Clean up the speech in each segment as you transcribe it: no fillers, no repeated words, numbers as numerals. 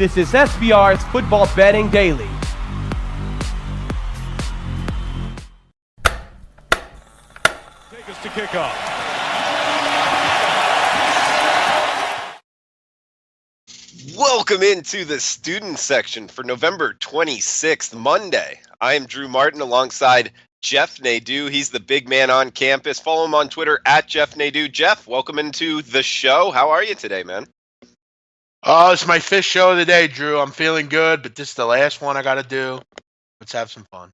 This is SBR's Football Betting Daily. Take us to kickoff. Welcome into the student section for November 26th, Monday. I am Drew Martin alongside Jeff Nadeau. He's the big man on campus. Follow him on Twitter at Jeff Nadeau. Jeff, welcome into the show. How are you today, man? Oh, it's my fifth show of the day, Drew. I'm feeling good, but this is the last one I got to do. Let's have some fun.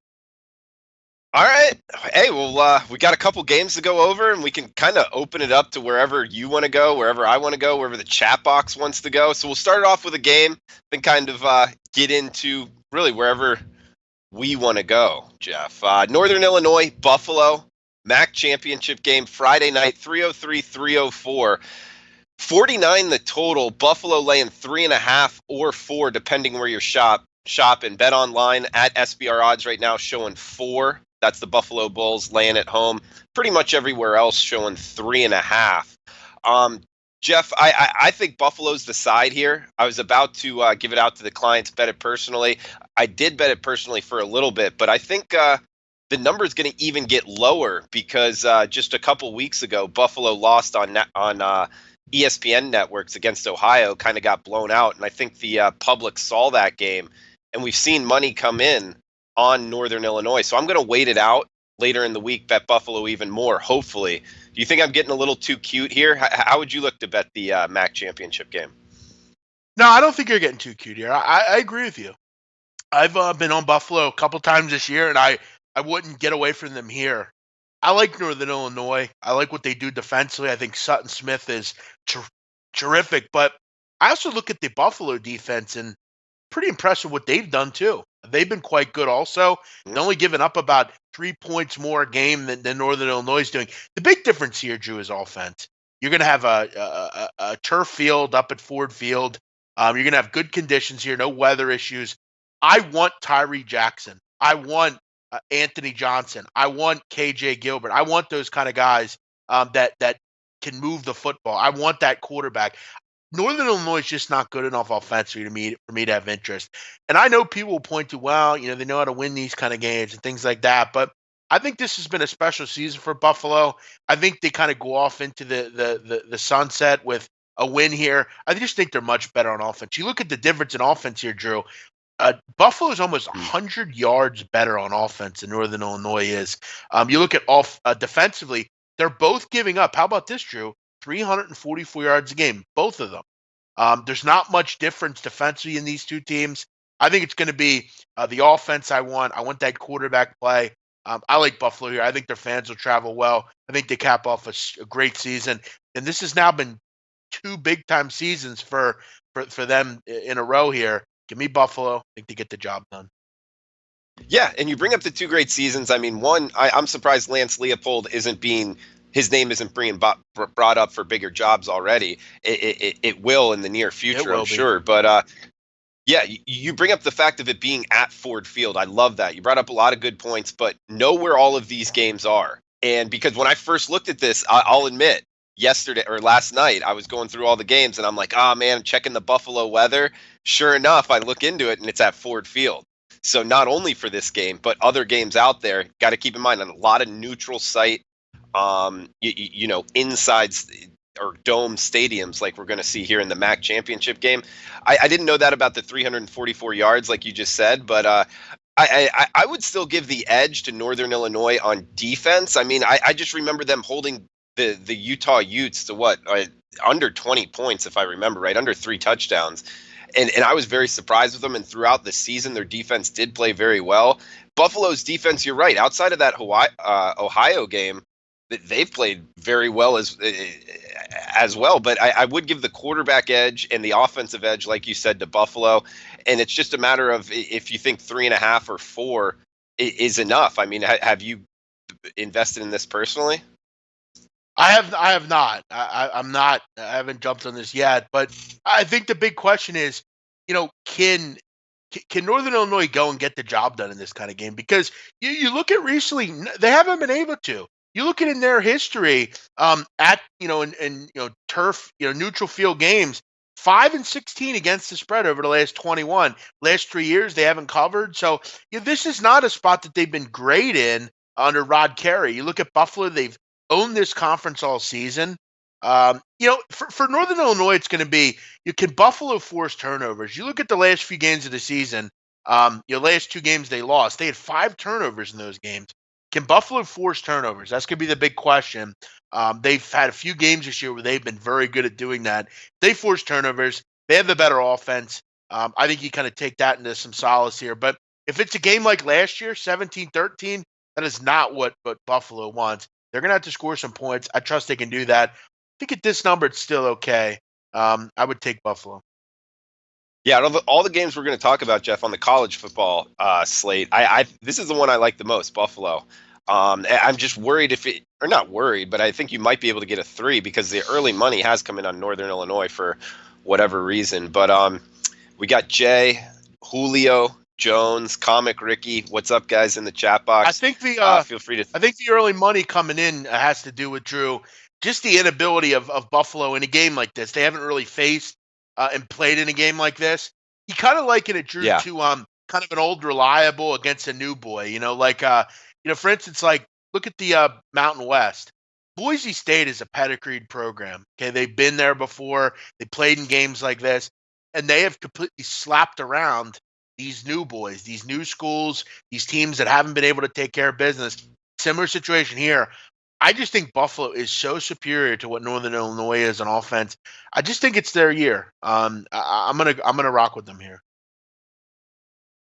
All right. Hey, well, we got a couple games to go over, and we can kind of open it up to wherever you want to go, wherever I want to go, wherever the chat box wants to go. So we'll start it off with a game, then kind of get into really wherever we want to go, Jeff. Northern Illinois, Buffalo, MAC championship game, Friday night, 3:03, 3:04. 49 the total. Buffalo laying 3.5 or 4, depending where you're shopping. Bet online at SBR odds right now showing 4. That's the Buffalo Bulls laying at home. Pretty much everywhere else showing 3.5. Jeff, I think Buffalo's the side here. I was about to give it out to the clients, bet it personally. I did bet it personally for a little bit, but I think the number is going to even get lower because just a couple weeks ago, Buffalo lost on ESPN networks against Ohio, kind of got blown out. And I think the public saw that game, and we've seen money come in on Northern Illinois. So I'm going to wait it out later in the week, bet Buffalo even more, hopefully. Do you think I'm getting a little too cute here? How would you look to bet the MAC championship game? No, I don't think you're getting too cute here. I agree with you. I've been on Buffalo a couple times this year, and I wouldn't get away from them here. I like Northern Illinois. I like what they do defensively. I think Sutton Smith is terrific. But I also look at the Buffalo defense and pretty impressed with what they've done too. They've been quite good also. They're only giving up about 3 points more a game than Northern Illinois is doing. The big difference here, Drew, is offense. You're going to have a turf field up at Ford Field. You're going to have good conditions here, no weather issues. I want Tyree Jackson. I want Anthony Johnson. I want KJ Gilbert. I want those kind of guys that can move the football. I want that quarterback. Northern Illinois is just not good enough offensively for me to have interest. And I know people will point to, well, they know how to win these kind of games and things like that. But I think this has been a special season for Buffalo. I think they kind of go off into the sunset with a win here. I just think they're much better on offense. You look at the difference in offense here, Drew. Buffalo is almost 100 yards better on offense than Northern Illinois is. You look at defensively, they're both giving up. How about this, Drew? 344 yards a game, both of them. There's not much difference defensively in these two teams. I think it's going to be the offense I want. I want that quarterback play. I like Buffalo here. I think their fans will travel well. I think they cap off a great season. And this has now been 2 big-time seasons for them in a row here. Give me Buffalo. I think they get the job done. Yeah, and you bring up the 2 great seasons. I mean, one, I'm surprised Lance Leopold his name isn't being brought up for bigger jobs already. It will in the near future, I'm sure. But yeah, you bring up the fact of it being at Ford Field. I love that. You brought up a lot of good points, but know where all of these games are. And because when I first looked at this, I'll admit, yesterday or last night, I was going through all the games and I'm like, man, I'm checking the Buffalo weather. Sure enough, I look into it and it's at Ford Field. So not only for this game, but other games out there, got to keep in mind on a lot of neutral site, inside or dome stadiums like we're going to see here in the MAC championship game. I didn't know that about the 344 yards like you just said, but I would still give the edge to Northern Illinois on defense. I mean, I just remember them holding the Utah Utes to under 20 points, if I remember right, under 3 touchdowns. And I was very surprised with them. And throughout the season, their defense did play very well. Buffalo's defense, you're right. Outside of that Ohio game, they've played very well as well. But I would give the quarterback edge and the offensive edge, like you said, to Buffalo. And it's just a matter of if you think 3.5 or 4 is enough. I mean, have you invested in this personally? I have not. I'm not. I haven't jumped on this yet. But I think the big question is, can Northern Illinois go and get the job done in this kind of game? Because you look at recently, they haven't been able to. You look at in their history, at turf, neutral field games, 5-16 against the spread over the last 21. Last 3 years, they haven't covered. So this is not a spot that they've been great in under Rod Carey. You look at Buffalo; they've owned this conference all season. For Northern Illinois, it's going to be can Buffalo force turnovers? You look at the last few games of the season. Last 2 games they lost. They had 5 turnovers in those games. Can Buffalo force turnovers? That's going to be the big question. They've had a few games this year where they've been very good at doing that. They force turnovers. They have the better offense. I think you kind of take that into some solace here. But if it's a game like last year, 17-13, that is not what Buffalo wants. They're going to have to score some points. I trust they can do that. I think at this number, it's still okay. I would take Buffalo. Yeah, all the games we're going to talk about, Jeff, on the college football slate, this is the one I like the most, Buffalo. I'm just worried or not worried, but I think you might be able to get a 3 because the early money has come in on Northern Illinois for whatever reason. But we got Jay, Julio, Jones, Comic Ricky. What's up, guys, in the chat box? I think feel free to. I think the early money coming in has to do with Drew. Just the inability of Buffalo in a game like this. They haven't really faced and played in a game like this. You kind of liken it, Drew, to kind of an old reliable against a new boy. For instance, look at the Mountain West. Boise State is a pedigreed program. Okay, they've been there before. They played in games like this, and they have completely slapped around these new boys, these new schools, these teams that haven't been able to take care of business. Similar situation here. I just think Buffalo is so superior to what Northern Illinois is on offense. I just think it's their year. I'm gonna rock with them here.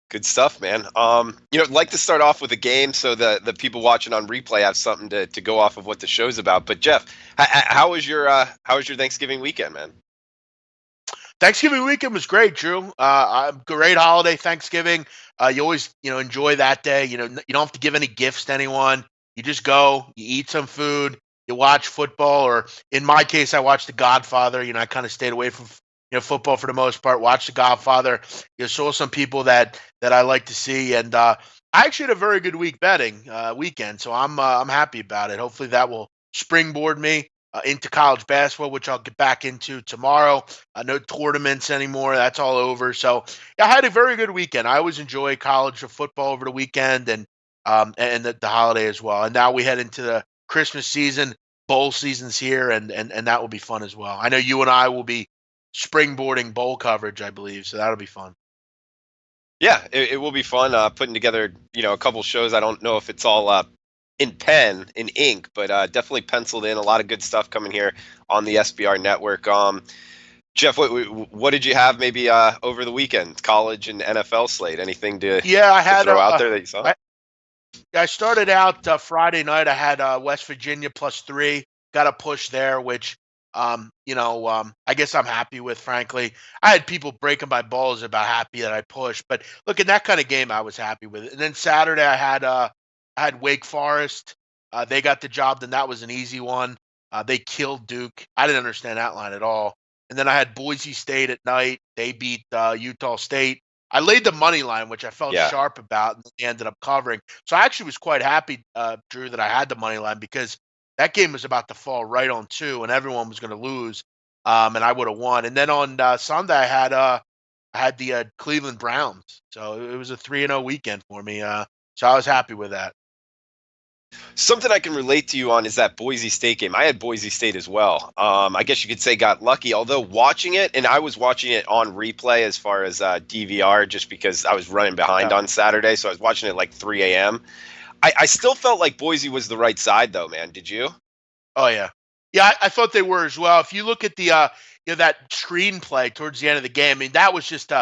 Good stuff, man. I'd like to start off with a game so the people watching on replay have something to go off of what the show's about. But Jeff, how was your Thanksgiving weekend, man? Thanksgiving weekend was great, Drew. Great holiday, Thanksgiving. You always enjoy that day. You don't have to give any gifts to anyone. You just go, you eat some food, you watch football, or in my case, I watched The Godfather. I kind of stayed away from football for the most part. Watched The Godfather. Saw some people that I like to see, and I actually had a very good weekend. So I'm happy about it. Hopefully that will springboard me into college basketball, which I'll get back into tomorrow. No tournaments anymore. That's all over. So I had a very good weekend. I always enjoy college football over the weekend and the holiday as well. And now we head into the Christmas season. Bowl season's here, and that will be fun as well. I know you and I will be springboarding bowl coverage, I believe, so that'll be fun. Yeah, it will be fun putting together, a couple shows. I don't know if it's all in ink, but definitely penciled in. A lot of good stuff coming here on the SBR network. Jeff, what did you have maybe over the weekend? College and NFL slate? Anything to throw out there that you saw? I started out Friday night. I had West Virginia +3. Got a push there, which I guess I'm happy with. Frankly, I had people breaking my balls about happy that I pushed, but look, in that kind of game, I was happy with it. And then Saturday, I had Wake Forest. They got the job done. That was an easy one. They killed Duke. I didn't understand that line at all. And then I had Boise State at night. They beat Utah State. I laid the money line, which I felt sharp about, and they ended up covering. So I actually was quite happy, Drew, that I had the money line because that game was about to fall right on 2, and everyone was going to lose, and I would have won. And then on Sunday, I had the Cleveland Browns. So it was a 3-0 weekend for me. So I was happy with that. Something I can relate to you on is that Boise State game. I had Boise State as well. I guess you could say got lucky, although watching it, and I was watching it on replay as far as DVR just because I was running behind on Saturday, so I was watching it like 3 a.m. I still felt like Boise was the right side, though, man. Did you? Oh, yeah. Yeah, I thought they were as well. If you look at the that screenplay towards the end of the game, I mean, that was just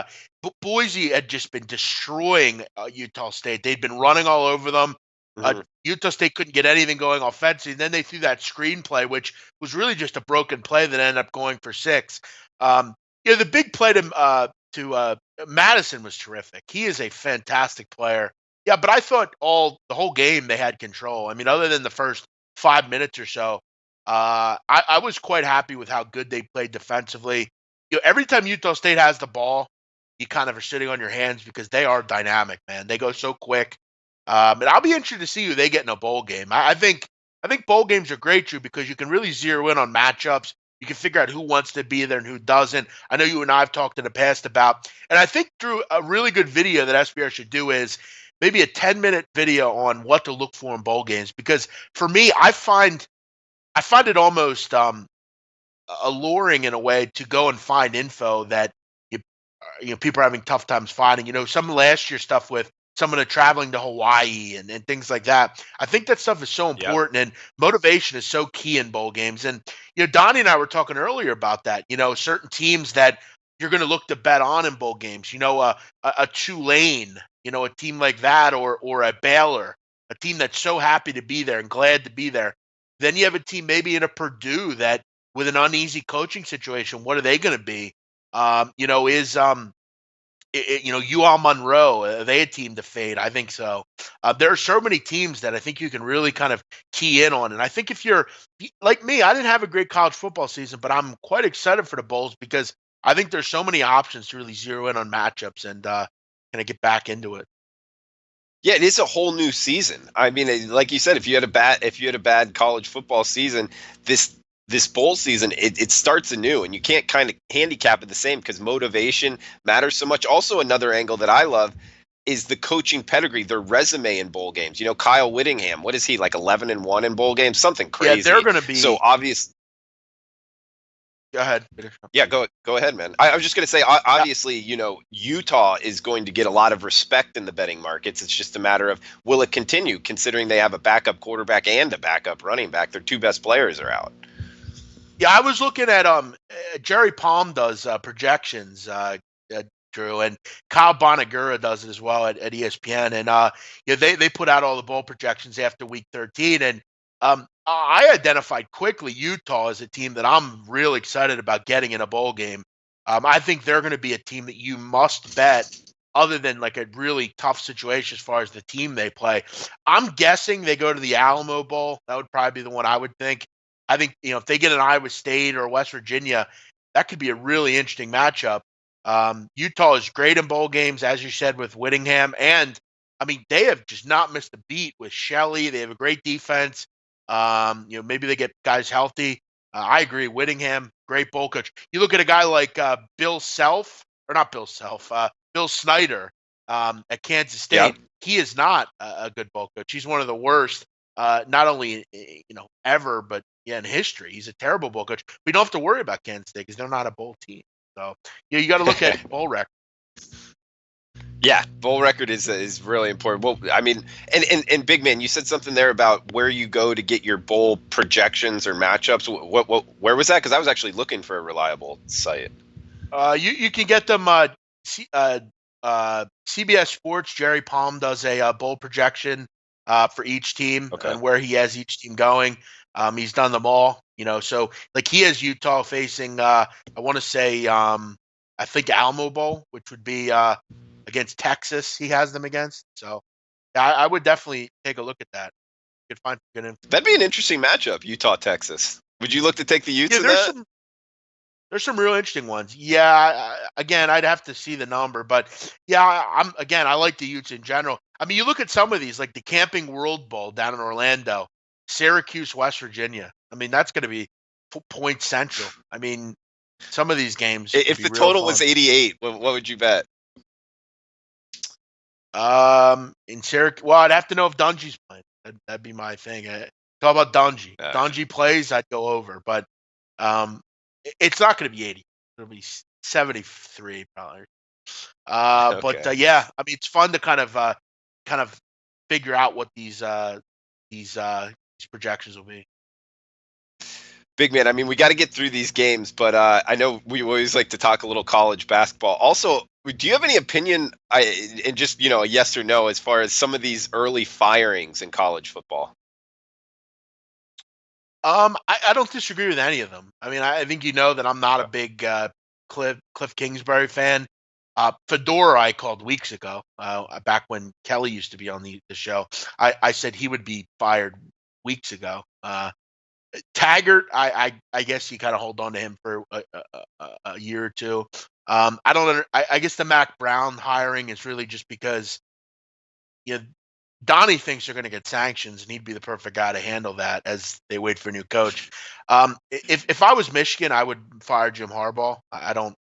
Boise had just been destroying Utah State. They'd been running all over them. Utah State couldn't get anything going offensively. Then they threw that screenplay, which was really just a broken play that ended up going for 6. The big play to Madison was terrific. He is a fantastic player. Yeah, but I thought the whole game they had control. I mean, other than the first 5 minutes or so, I was quite happy with how good they played defensively. Every time Utah State has the ball, you kind of are sitting on your hands because they are dynamic, man. They go so quick. And I'll be interested to see who they get in a bowl game. I think bowl games are great, Drew, because you can really zero in on matchups. You can figure out who wants to be there and who doesn't. I know you and I have talked in the past about, and I think Drew, a really good video that SBR should do is maybe a 10-minute video on what to look for in bowl games. Because for me, I find it almost alluring in a way to go and find info that people are having tough times finding. Some last year stuff with someone traveling to Hawaii and things like that. I think that stuff is so important, and motivation is so key in bowl games. And Donnie and I were talking earlier about that. Certain teams that you're going to look to bet on in bowl games. A Tulane, a team like that, or a Baylor, a team that's so happy to be there and glad to be there. Then you have a team maybe in a Purdue that, with an uneasy coaching situation, what are they going to be? UL Monroe, are they a team to fade? I think so. There are so many teams that I think you can really kind of key in on. And I think if you're like me, I didn't have a great college football season, but I'm quite excited for the bowls because I think there's so many options to really zero in on matchups and kind of get back into it. Yeah, it is a whole new season. I mean, like you said, if you had a bad college football season, this bowl season, it starts anew, and you can't kind of handicap it the same because motivation matters so much. Also, another angle that I love is the coaching pedigree, their resume in bowl games. Kyle Whittingham, what is he, like 11-1 in bowl games? Something crazy. Yeah, they're going to be so obvious. Go ahead. Yeah, go ahead, man. I was just going to say, obviously, Utah is going to get a lot of respect in the betting markets. It's just a matter of, will it continue, considering they have a backup quarterback and a backup running back. Their two best players are out. Yeah, I was looking at Jerry Palm does projections, Drew, and Kyle Bonagura does it as well at ESPN, and they put out all the bowl projections after week 13, and I identified quickly Utah as a team that I'm real excited about getting in a bowl game. I think they're going to be a team that you must bet, other than like a really tough situation as far as the team they play. I'm guessing they go to the Alamo Bowl. That would probably be the one I would think. I think, if they get an Iowa State or West Virginia, that could be a really interesting matchup. Utah is great in bowl games, as you said, with Whittingham. And, I mean, they have just not missed a beat with Shelley. They have a great defense. Maybe they get guys healthy. I agree. Whittingham, great bowl coach. You look at a guy like Bill Snyder at Kansas State. Yeah. He is not a good bowl coach. He's one of the worst, not only ever, but in history. He's a terrible bowl coach. We don't have to worry about Kansas State because they're not a bowl team. So you got to look at bowl record. Yeah, bowl record is really important. Well, I mean, and Big Man, you said something there about where you go to get your bowl projections or matchups. Where was that? Because I was actually looking for a reliable site. You can get them. CBS Sports. Jerry Palm does a bowl projection for each team and where he has each team going. He's done them all. So like he has Utah facing. I want to say I think Alamo Bowl, which would be against Texas. He has them against. So I would definitely take a look at that. You could find good info. That'd be an interesting matchup, Utah Texas. Would you look to take the Utes in that? There's some real interesting ones. Yeah, again, I'd have to see the number, but yeah, I like the Utes in general. I mean, you look at some of these, like the Camping World Bowl down in Orlando, Syracuse, West Virginia. I mean, that's going to be point central. I mean, some of these games. If the total was 88, what would you bet? In Syracuse, well, I'd have to know if Dungy's playing. That'd be my thing. Talk about Dungy. Dungy plays, I'd go over, but it's not going to be 80. It'll be 73 probably. But yeah, I mean, it's fun to kind of figure out what these projections will be. Big Man, I mean, we got to get through these games, but I know we always like to talk a little college basketball. Also, do you have any opinion, and just a yes or no, as far as some of these early firings in college football? I don't disagree with any of them. I mean, I think that I'm not a big Cliff Kingsbury fan. Fedora, I called weeks ago, back when Kelly used to be on the show. I said he would be fired weeks ago. Taggart, I guess you kind of hold on to him for a year or two. I guess the Mac Brown hiring is really just because Donnie thinks they're going to get sanctions, and he'd be the perfect guy to handle that as they wait for a new coach. If I was Michigan, I would fire Jim Harbaugh. I don't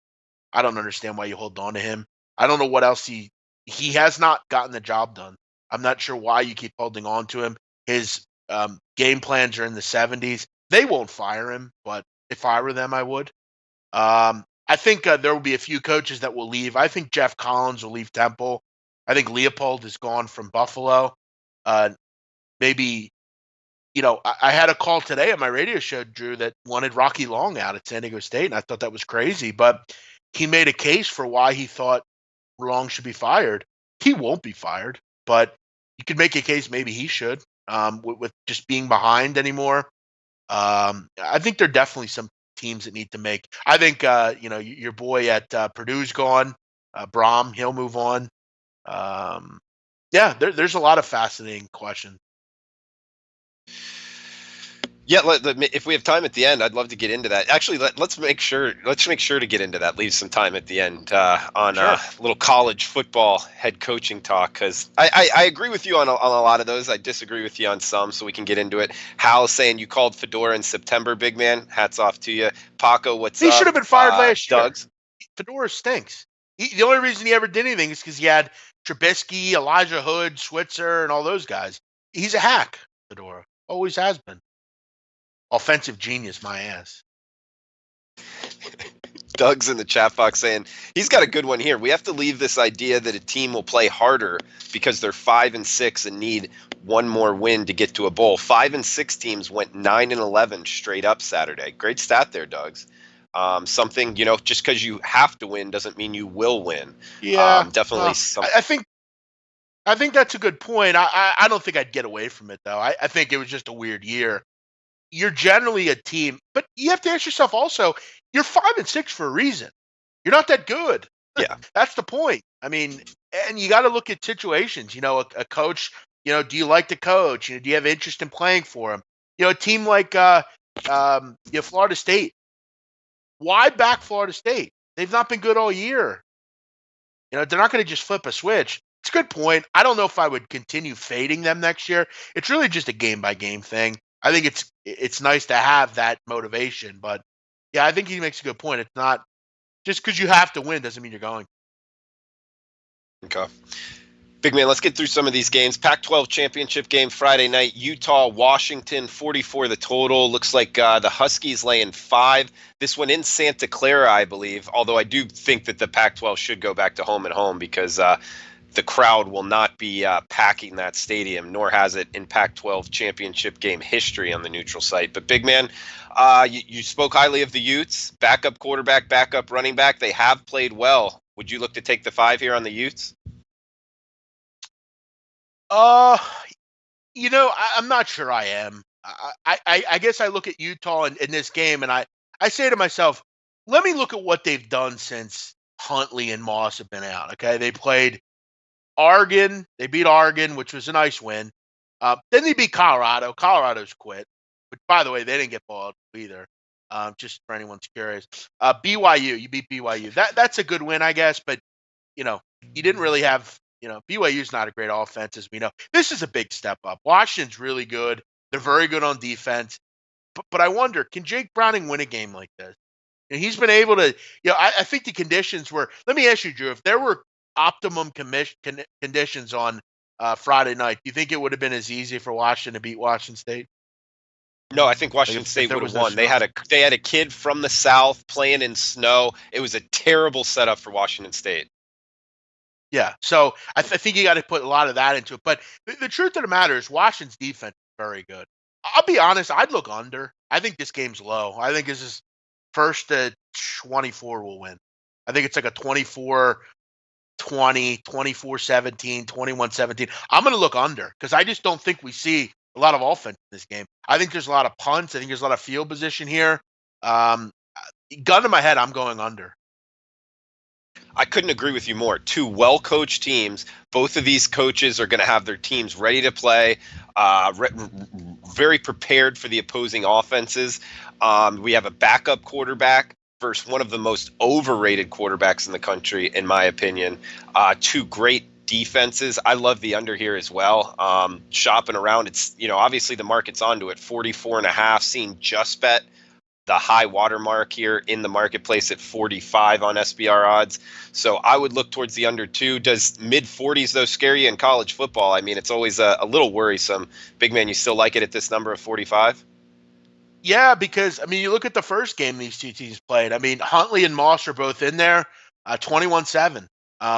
understand why you hold on to him. I don't know what else he has not gotten the job done. I'm not sure why you keep holding on to him. His game plans are in the 70s. They won't fire him, but if I were them, I would. I think there will be a few coaches that will leave. I think Jeff Collins will leave Temple. I think Leopold is gone from Buffalo. Maybe, I had a call today on my radio show, Drew, that wanted Rocky Long out at San Diego State, and I thought that was crazy. But he made a case for why he thought Long should be fired. He won't be fired, but you could make a case maybe he should, with just being behind anymore. I think there are definitely some teams that need to make. I think your boy at Purdue's gone. Brahm, he'll move on. There's a lot of fascinating questions. Yeah, if we have time at the end, I'd love to get into that. Actually, let's make sure to get into that. Leave some time at the end on Sure. a little college football head coaching talk, because I agree with you on a lot of those. I disagree with you on some, so we can get into it. Hal's saying you called Fedora in September, big man. Hats off to you. Paco, what's He up? should have been fired last year. Doug's. Fedora stinks. The only reason he ever did anything is because he had Trubisky, Elijah Hood, Switzer, and all those guys. He's a hack, Fedora. Always has been. Offensive genius, my ass. Doug's in the chat box saying he's got a good one here. We have to leave this idea that a team will play harder because they're 5-6 and need one more win to get to a bowl. 5-6 teams went 9-11 straight up Saturday. Great stat there, Doug's. Something, just because you have to win doesn't mean you will win. Yeah, definitely. I think that's a good point. I don't think I'd get away from it though. I think it was just a weird year. You're generally a team, but you have to ask yourself also, you're 5-6 for a reason. You're not that good. Yeah. That's the point. I mean, and you got to look at situations. A coach, do you like the coach? Do you have interest in playing for him? A team like Florida State. Why back Florida State? They've not been good all year. They're not going to just flip a switch. It's a good point. I don't know if I would continue fading them next year. It's really just a game by game thing. I think it's nice to have that motivation, but yeah, I think he makes a good point. It's not just because you have to win doesn't mean you're going. Okay. Big man, let's get through some of these games. Pac-12 championship game Friday night. Utah, Washington, 44 the total. Looks like the Huskies laying 5. This one in Santa Clara, I believe, although I do think that the Pac-12 should go back to home and home because the crowd will not be packing that stadium, nor has it in Pac-12 championship game history on the neutral site. But big man, you spoke highly of the Utes, backup quarterback, backup running back. They have played well. Would you look to take the 5 here on the Utes? I'm not sure I am. I guess I look at Utah in this game and I say to myself, let me look at what they've done since Huntley and Moss have been out. Okay. They played Oregon. They beat Oregon, which was a nice win. Then they beat Colorado. Colorado's quit. But by the way, they didn't get balled either. Just for anyone's curious. BYU, you beat BYU. That's a good win, I guess. But, you didn't really have, BYU's not a great offense, as we know. This is a big step up. Washington's really good. They're very good on defense. But I wonder, can Jake Browning win a game like this? And he's been able to, I think the conditions were, let me ask you, Drew, if there were optimum conditions on Friday night, do you think it would have been as easy for Washington to beat Washington State? No, I think Washington State would have won. They had a kid from the South playing in snow. It was a terrible setup for Washington State. Yeah, so I think you got to put a lot of that into it. But the truth of the matter is Washington's defense is very good. I'll be honest, I'd look under. I think this game's low. I think this is first to 24 will win. I think it's like a 24-20, 24-17, 21-17. I'm going to look under because I just don't think we see a lot of offense in this game. I think there's a lot of punts. I think there's a lot of field position here. Gun to my head, I'm going under. I couldn't agree with you more. 2 well-coached teams. Both of these coaches are going to have their teams ready to play, very prepared for the opposing offenses. We have a backup quarterback versus one of the most overrated quarterbacks in the country, in my opinion. 2 great defenses. I love the under here as well. Shopping around, it's, obviously the market's onto it. 44.5, seeing just bet the high watermark here in the marketplace at 45 on SBR odds. So I would look towards the under 2. Does mid 40s though scare you in college football? I mean, it's always a little worrisome. Big man, you still like it at this number of 45? Yeah, because you look at the first game these two teams played. Huntley and Moss are both in there, 21-7.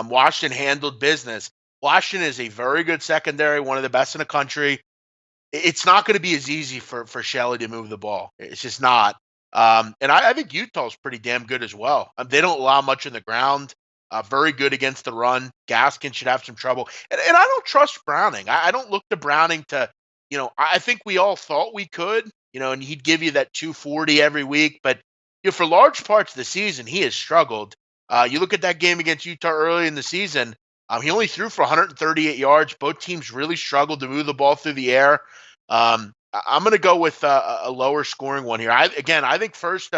Washington handled business. Washington is a very good secondary, one of the best in the country. It's not going to be as easy for Shelley to move the ball. It's just not. And I think Utah's pretty damn good as well. They don't allow much in the ground. Very good against the run. Gaskin should have some trouble. And I don't trust Browning. I don't look to Browning to, I think we all thought we could, and he'd give you that 240 every week. But for large parts of the season, he has struggled. You look at that game against Utah early in the season, he only threw for 138 yards. Both teams really struggled to move the ball through the air. I'm going to go with a lower scoring one here. I think first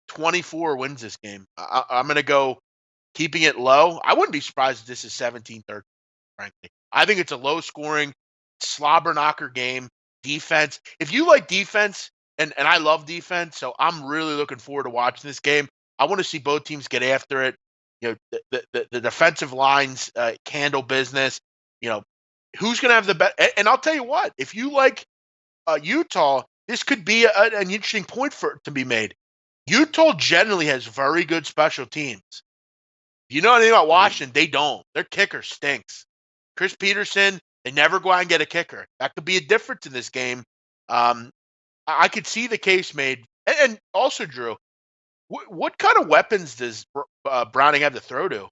24 wins this game. I'm going to go keeping it low. I wouldn't be surprised if this is 17-13, frankly. I think it's a low scoring, slobber knocker game. Defense. If you like defense, and I love defense, so I'm really looking forward to watching this game. I want to see both teams get after it. The defensive lines handle business. Who's going to have the best? And I'll tell you what, if you like Utah, this could be an interesting point to be made. Utah generally has very good special teams. If you know anything about Washington, they don't. Their kicker stinks. Chris Peterson, they never go out and get a kicker. That could be a difference in this game. I could see the case made. And also, Drew, what kind of weapons does Browning have to throw to?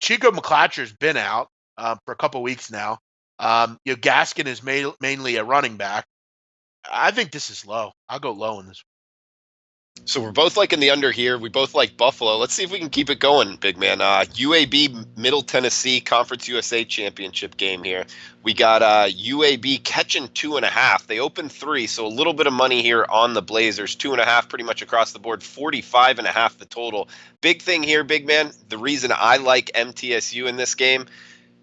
Chico McClatcher's been out for a couple weeks now. Gaskin is mainly a running back. I think this is low. I'll go low in this. So we're both liking the under here. We both like Buffalo. Let's see if we can keep it going, big man. UAB Middle Tennessee Conference USA Championship game here. We got UAB catching 2.5. They opened 3, so a little bit of money here on the Blazers. 2.5 pretty much across the board. 45.5 the total. Big thing here, big man. The reason I like MTSU in this game,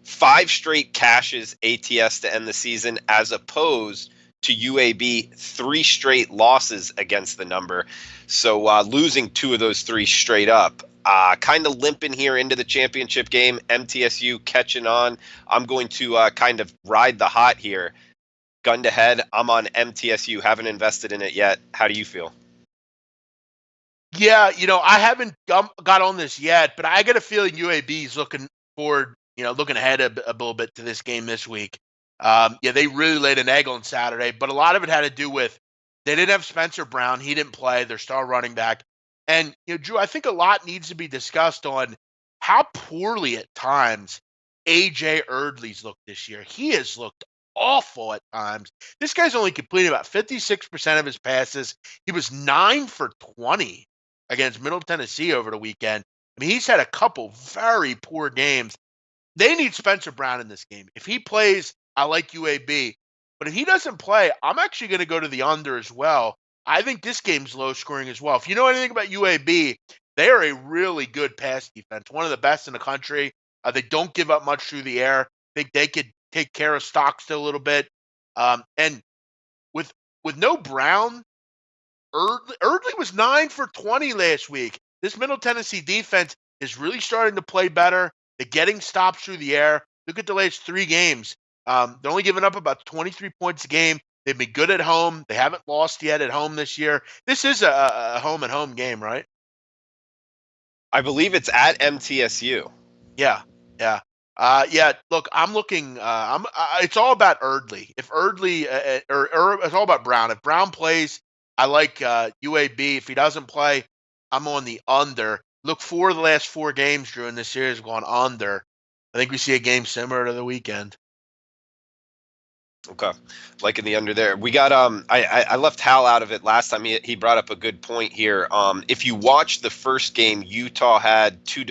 5 straight cashes ATS to end the season, as opposed to UAB 3 straight losses against the number. So losing 2 of those 3 straight up. Kind of limping here into the championship game. MTSU catching on. I'm going to kind of ride the hot here. Gun to head, I'm on MTSU. Haven't invested in it yet. How do you feel? Yeah, I haven't got on this yet, but I got a feeling UAB is looking forward, looking ahead a little bit to this game this week. They really laid an egg on Saturday, but a lot of it had to do with they didn't have Spencer Brown. He didn't play, their star running back. And, Drew, I think a lot needs to be discussed on how poorly at times A.J. Erdley's looked this year. He has looked awful at times. This guy's only completed about 56% of his passes. He was 9 for 20 against Middle Tennessee over the weekend. He's had a couple very poor games. They need Spencer Brown in this game. If he plays, I like UAB. But if he doesn't play, I'm actually going to go to the under as well. I think this game's low scoring as well. If you know anything about UAB, they are a really good pass defense, one of the best in the country. They don't give up much through the air. I think they could take care of Stockstill a little bit. And with no Brown, Erdley was 9 for 20 last week. This Middle Tennessee defense is really starting to play better. They're getting stops through the air. Look at the last 3 games. They're only giving up about 23 points a game. They've been good at home. They haven't lost yet at home this year. This is a home game, right? I believe it's at MTSU. Yeah. Look, I'm looking. It's all about Erdley. If Erdley, or it's all about Brown. If Brown plays, I like UAB. If he doesn't play, I'm on the under. Look, 4 of the last 4 games, Drew, in this series have gone under. I think we see a game similar to the weekend. Okay, liking the under there. We got I left Hal out of it last time. He brought up a good point here. If you watch the first game, Utah had 2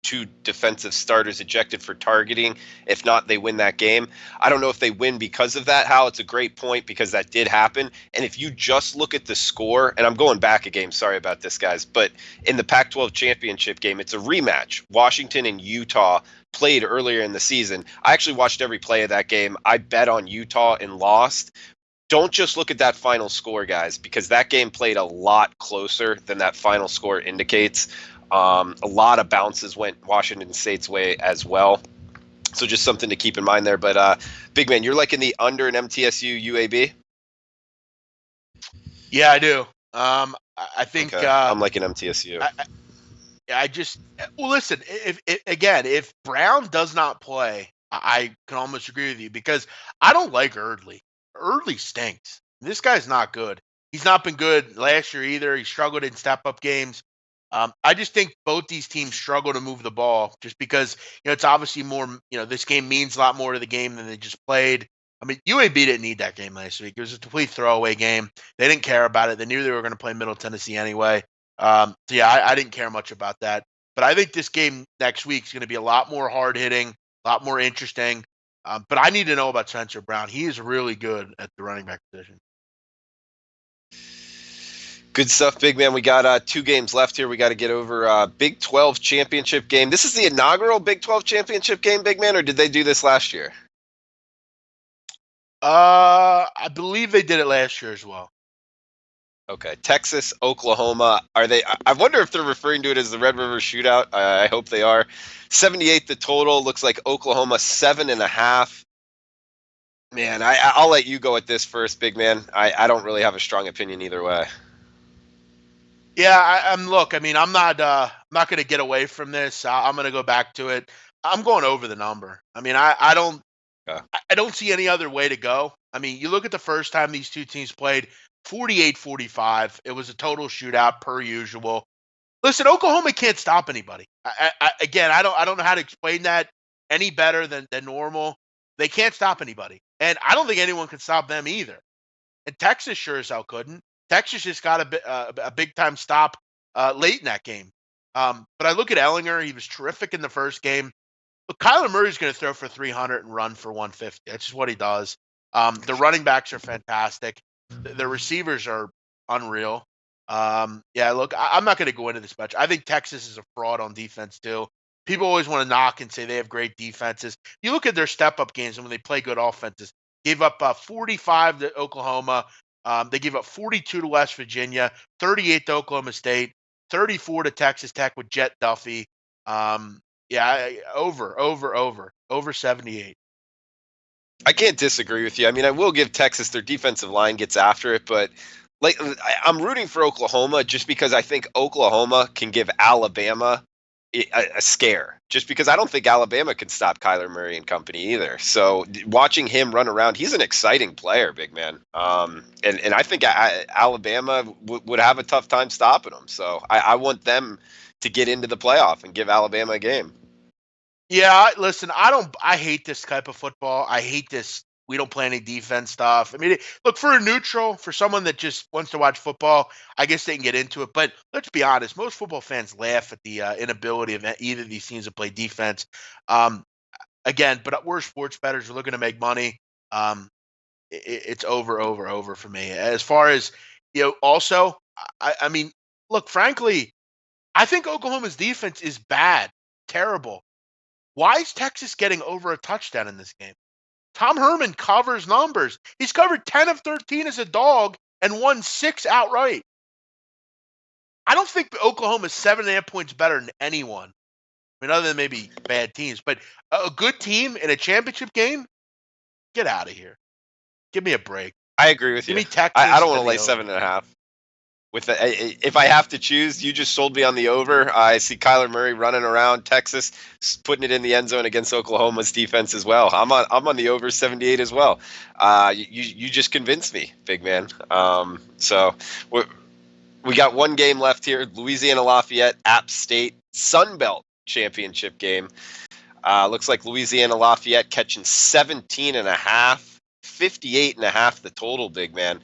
2 defensive starters ejected for targeting. If not, they win that game. I don't know if they win because of that, Hal. It's a great point because that did happen. And if you just look at the score, and I'm going back a game, sorry about this, guys, but in the Pac-12 championship game, it's a rematch. Washington and Utah played earlier in the season. I actually watched every play of that game. I bet on Utah and lost. Don't just look at that final score, guys, because that game played a lot closer than that final score indicates. A lot of bounces went Washington State's way as well. So just something to keep in mind there. But Big Man, you're liking the under in MTSU UAB? Yeah, I do. I think Okay. I'm liking MTSU. Well, listen. If Brown does not play, I can almost agree with you because I don't like Eardley. Eardley stinks. This guy's not good. He's not been good last year either. He struggled in step-up games. I just think both these teams struggle to move the ball just because, it's obviously more, this game means a lot more to the game than they just played. I mean, UAB didn't need that game last week. It was a complete throwaway game. They didn't care about it. They knew they were going to play Middle Tennessee anyway. So, yeah, I didn't care much about that. But I think this game next week is going to be a lot more hard-hitting, a lot more interesting. But I need to know about Spencer Brown. He is really good at the running back position. Good stuff, Big Man. We got 2 games left here. We got to get over Big 12 championship game. This is the inaugural Big 12 championship game, Big Man, or did they do this last year? I believe they did it last year as well. Okay. Texas, Oklahoma. Are they? I wonder if they're referring to it as the Red River Shootout. I hope they are. 78 the total. Looks like Oklahoma 7.5. Man, I'll let you go at this first, Big Man. I don't really have a strong opinion either way. Yeah, I'm not going to get away from this. I'm going to go back to it. I'm going over the number. I mean, I don't see any other way to go. I mean, you look at the first time these two teams played, 48-45. It was a total shootout per usual. Listen, Oklahoma can't stop anybody. Again, I don't know how to explain that any better than normal. They can't stop anybody, and I don't think anyone can stop them either. And Texas sure as hell couldn't. Texas just got a big time stop late in that game. But I look at Ellinger; he was terrific in the first game. But Kyler Murray's going to throw for 300 and run for 150. That's just what he does. The running backs are fantastic. The receivers are unreal. Yeah, look, I'm not going to go into this much. I think Texas is a fraud on defense too. People always want to knock and say they have great defenses. You look at their step-up games and when they play good offenses. Gave up 45 to Oklahoma. They gave up 42 to West Virginia, 38 to Oklahoma State, 34 to Texas Tech with Jet Duffy. Yeah, over 78. I can't disagree with you. I mean, I will give Texas their defensive line gets after it, but I'm rooting for Oklahoma just because I think Oklahoma can give Alabama a scare. Just because I don't think Alabama can stop Kyler Murray and company either. So watching him run around, he's an exciting player, Big Man. And I think Alabama would have a tough time stopping him. So I want them to get into the playoff and give Alabama a game. Yeah, listen, I hate this type of football. I hate this. We don't play any defense stuff. I mean, look, for a neutral, for someone that just wants to watch football, I guess they can get into it. But let's be honest, most football fans laugh at the inability of either of these teams to play defense. Again, but we're sports bettors. We're looking to make money. It's over for me. As far as, also, I mean, look, frankly, I think Oklahoma's defense is bad, terrible. Why is Texas getting over a touchdown in this game? Tom Herman covers numbers. He's covered 10 of 13 as a dog and won 6 outright. I don't think Oklahoma's 7.5 points better than anyone. I mean, other than maybe bad teams. But a good team in a championship game, get out of here. Give me a break. I agree with you. Give me Texas. I don't want to lay 7.5. If I have to choose, you just sold me on the over. I see Kyler Murray running around Texas, putting it in the end zone against Oklahoma's defense as well. I'm on the over 78 as well. You just convinced me, Big Man. So we got one game left here: Louisiana Lafayette, App State, Sun Belt championship game. Looks like Louisiana Lafayette catching 17.5, 58.5 the total, Big Man.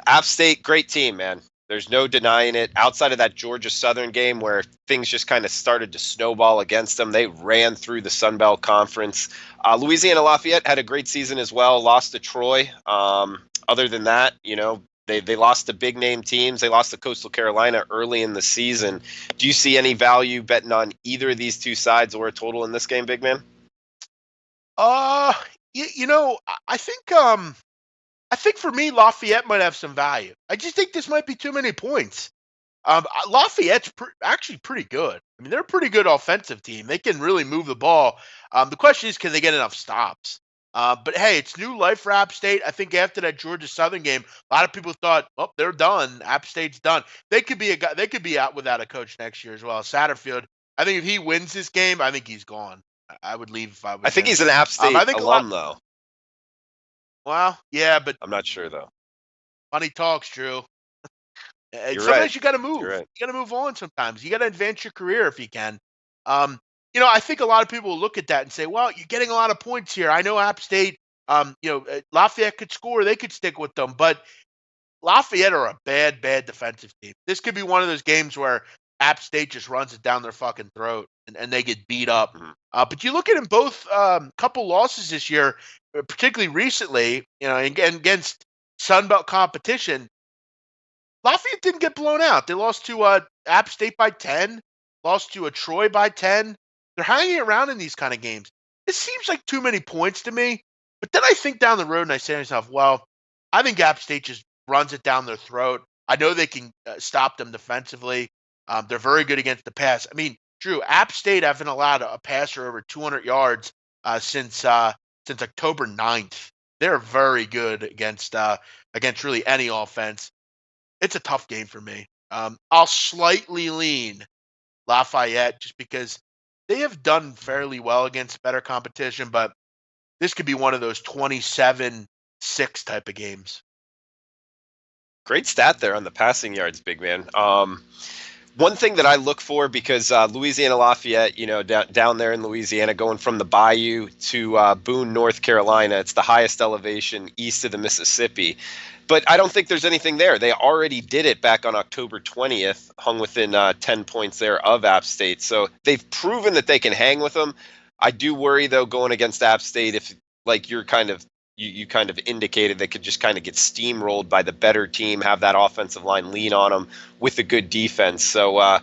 App State, great team, man. There's no denying it. Outside of that Georgia Southern game where things just kind of started to snowball against them, they ran through the Sun Belt Conference. Louisiana Lafayette had a great season as well, lost to Troy. Other than that, they lost to big name teams. They lost to Coastal Carolina early in the season. Do you see any value betting on either of these two sides or a total in this game, big man? I think for me, Lafayette might have some value. I just think this might be too many points. Lafayette's actually pretty good. I mean, they're a pretty good offensive team. They can really move the ball. The question is, can they get enough stops? But hey, it's new life for App State. I think after that Georgia Southern game, a lot of people thought, "Oh, they're done. App State's done." They could be a guy. They could be out without a coach next year as well. Satterfield. I think if he wins this game, I think he's gone. I would leave if I was. I think him. he's an App State I think alum, though. Well, yeah, but I'm not sure, though. money talks, Drew. You're Sometimes right. you got to move. You're right. You got to move on. Sometimes you got to advance your career if you can. I think a lot of people will look at that and say, "Well, you're getting a lot of points here." I know App State. Lafayette could score. They could stick with them, but Lafayette are a bad, bad defensive team. This could be one of those games where App State just runs it down their fucking throat and they get beat up. Mhm. But you look at them both, couple losses this year, particularly recently, against Sun Belt competition. Lafayette didn't get blown out. They lost to App State by 10, lost to a Troy by 10. They're hanging around in these kind of games. It seems like too many points to me. But then I think down the road and I say to myself, well, I think App State just runs it down their throat. I know they can stop them defensively. They're very good against the pass. I mean, Drew, App State haven't allowed a passer over 200 yards since October 9th. They're very good against really any offense. It's a tough game for me. I'll slightly lean Lafayette just because they have done fairly well against better competition, but this could be one of those 27-6 type of games. Great stat there on the passing yards, big man. One thing that I look for, because Louisiana Lafayette, down there in Louisiana, going from the Bayou to Boone, North Carolina, it's the highest elevation east of the Mississippi. But I don't think there's anything there. They already did it back on October 20th, hung within 10 points there of App State. So they've proven that they can hang with them. I do worry, though, going against App State, if like you kind of indicated, they could just kind of get steamrolled by the better team, have that offensive line lean on them with a good defense. So I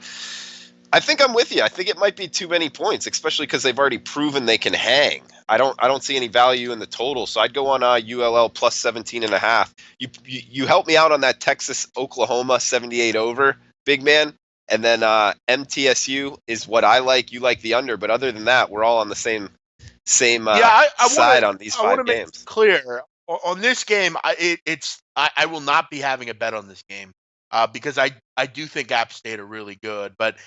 think I'm with you. I think it might be too many points, especially because they've already proven they can hang. I don't see any value in the total, so I'd go on ULL plus 17.5. You help me out on that Texas Oklahoma 78 over, big man, and then MTSU is what I like. You like the under, but other than that, we're all on the same side on these 5 games. Make clear on this game. I will not be having a bet on this game because I do think App State are really good, but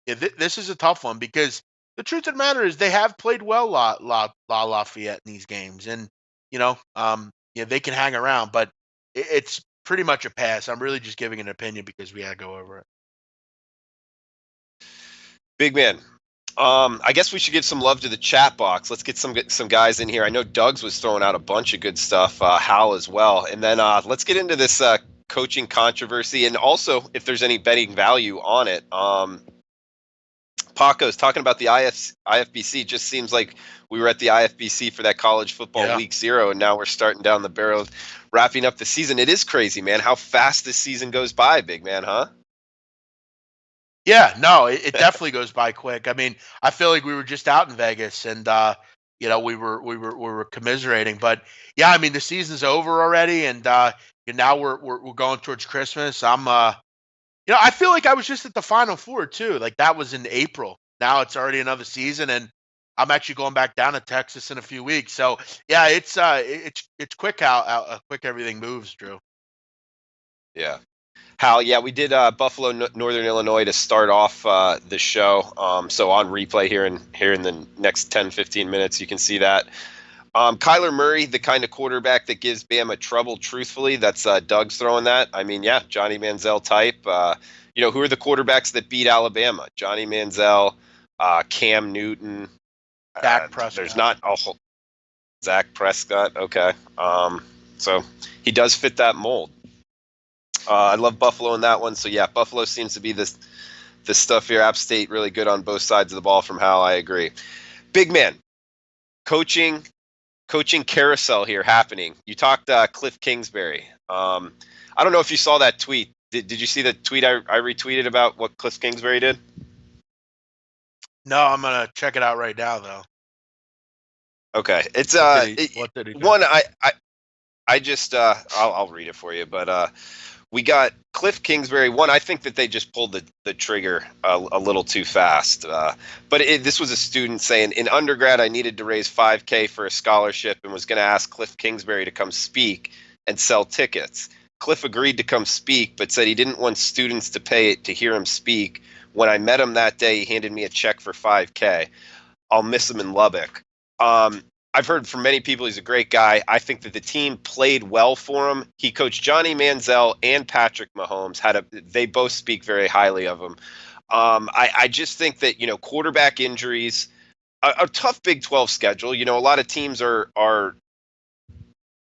this is a tough one because the truth of the matter is they have played well Lafayette in these games, and they can hang around, but it's pretty much a pass. I'm really just giving an opinion because we had to go over it. Big man. I guess we should give some love to the chat box. Let's get some guys in here. I know Doug's was throwing out a bunch of good stuff, Hal as well. And then let's get into this coaching controversy, and also if there's any betting value on it. Paco's talking about the IFBC. Just seems like we were at the IFBC for that college football week 0, and now we're starting down the barrel of wrapping up the season. It is crazy, man, how fast this season goes by, big man, huh? Yeah, no, it definitely goes by quick. I mean, I feel like we were just out in Vegas, and we were commiserating. But yeah, I mean, the season's over already, and now we're going towards Christmas. I feel like I was just at the Final Four too. Like that was in April. Now it's already another season, and I'm actually going back down to Texas in a few weeks. So yeah, it's quick how quick everything moves, Drew. Yeah. Hal, yeah, we did Buffalo, Northern Illinois to start off the show. So on replay here in the next 10, 15 minutes, you can see that. Kyler Murray, the kind of quarterback that gives Bama trouble, truthfully. That's Doug's throwing that. I mean, yeah, Johnny Manziel type. Who are the quarterbacks that beat Alabama? Johnny Manziel, Cam Newton. Dak Prescott. There's not a whole Zach Prescott. Okay. So he does fit that mold. I love Buffalo in that one. So yeah, Buffalo seems to be this stuff here. App State really good on both sides of the ball from Hal. I agree. Big man, coaching carousel here happening. You talked Cliff Kingsbury. I don't know if you saw that tweet. Did you see the tweet I retweeted about what Cliff Kingsbury did? No, I'm gonna check it out right now though. Okay, it's What did he do? one I just I'll read it for you, but we got Cliff Kingsbury. One, I think that they just pulled the trigger a little too fast. But this was a student saying, in undergrad, I needed to raise $5,000 for a scholarship and was going to ask Cliff Kingsbury to come speak and sell tickets. Cliff agreed to come speak, but said he didn't want students to pay to hear him speak. When I met him that day, he handed me a check for $5,000. I'll miss him in Lubbock. I've heard from many people he's a great guy. I think that the team played well for him. He coached Johnny Manziel and Patrick Mahomes. They both speak very highly of him. I just think that, quarterback injuries, a tough Big 12 schedule. A lot of teams are